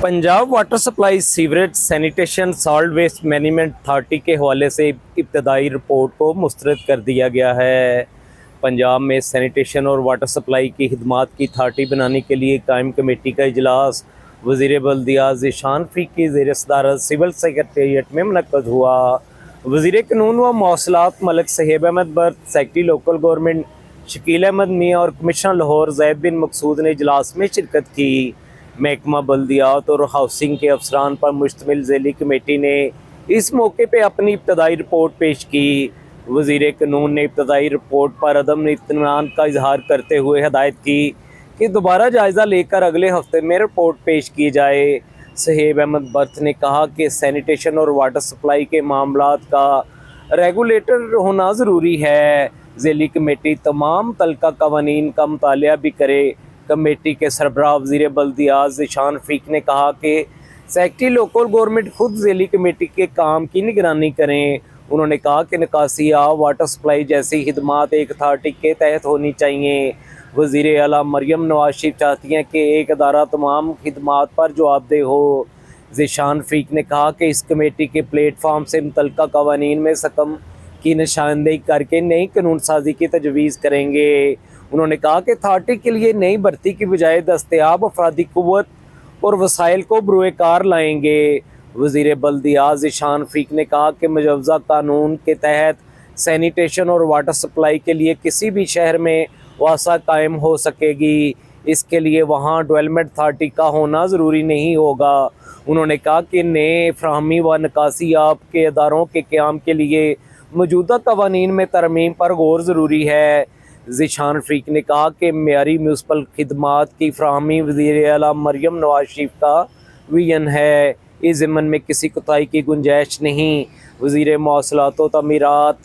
Punjab water supply sewerage sanitation solid waste management authority के हवाले से इब्तदाई रिपोर्ट को मुस्तरद कर दिया गया है। पंजाब में सैनिटेशन और वाटर सप्लाई की खिदमात की अथॉरिटी बनाने के लिए कायम कमेटी का इजलास वज़ीर बल्दियात ज़ीशान फीक की ज़ेर सदारत सिविल सेक्रेटेरिएट में मुनक्कद हुआ। वज़ीर कानून व मौसलात मलिक सहेब अहमद बर्त, secretary local government Shakeel Ahmed Mian और कमिश्नर लाहौर ज़ैद बिन मकसूद ने इजलास में शिरकत की। महकमा बल्दियात और हाउसिंग के अफसरान पर मुश्तमिल ज़ैली कमेटी ने इस मौके पर अपनी इब्तदाई रिपोर्ट पेश की। वज़ीर कानून ने इब्तदाई रिपोर्ट पर अदम इत्मीनान का इजहार करते हुए हदायत की कि दोबारा जायज़ा लेकर अगले हफ्ते में रिपोर्ट पेश की जाए। सहेब अहमद बर्त ने कहा कि सैनिटेशन और वाटर सप्लाई के मामलात का रेगुलेटर होना ज़रूरी है। ज़ैली कमेटी तमाम तलका कवानीन का मुतालिया भी करे। कमेटी के सरबराह वज़ीर बल्दियात ज़ीशान फीक ने कहा कि सेक्रेटरी लोकल गवर्नमेंट खुद ज़ैली कमेटी के काम की निगरानी करें। उन्होंने कहा कि निकासी आब, वाटर सप्लाई जैसी खिदमात एक अथॉरिटी के तहत होनी चाहिए। वज़ीर आला मरियम नवाज शरीफ चाहती हैं कि एक अदारा तमाम खिदमात पर जवाबदेह हो। ज़ीशान फीक ने कहा कि इस कमेटी के प्लेटफार्म से मुतल्लिका कवानीन में सकम की निशानदेही करके नई कानून साजी की तजवीज़ करेंगे। उन्होंने कहा कि अथॉरिटी के लिए नई भर्ती की बजाय दस्तयाब अफरादी कुव्वत और वसाइल को बरूए कार लाएंगे। वज़ीर बल्दियात ज़ीशान फीक ने कहा कि मुजवज़ा कानून के तहत सैनिटेशन और वाटर सप्लाई के लिए किसी भी शहर में वासा कायम हो सकेगी। इसके लिए वहाँ डेवलपमेंट अथॉरिटी का होना ज़रूरी नहीं होगा। उन्होंने कहा कि नए फ्राहमी व निकासी आब के अदारों के क़याम के लिए मौजूदा कवानीन में तरमीम पर गौर ज़रूरी है। ज़ीशान फीक ने कहा कि मेयारी म्यूनसिपल खिदमात की फ्राहमी वज़ीर आला मरियम नवाज शरीफ का विजन है। इस ज़िम्मन में किसी कोताही की गुंजाइश नहीं। वज़ीर मौसलात व तमीरात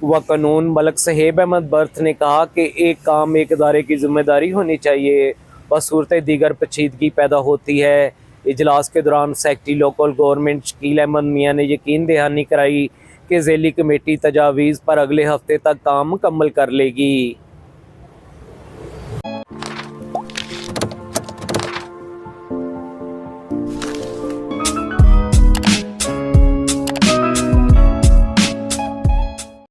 व कानून मलिक सहेब अहमद बर्त ने कहा कि एक काम एक अदारे की ज़िम्मेदारी होनी चाहिए, बस सूरत दीगर पेचीदगी पैदा होती है। इजलास के दौरान secretary local government Shakeel Ahmed Mian ने यकीन दहानी कराई कि ज़ैली कमेटी तजावीज़ पर अगले हफ्ते तक काम मुकम्मल कर लेगी।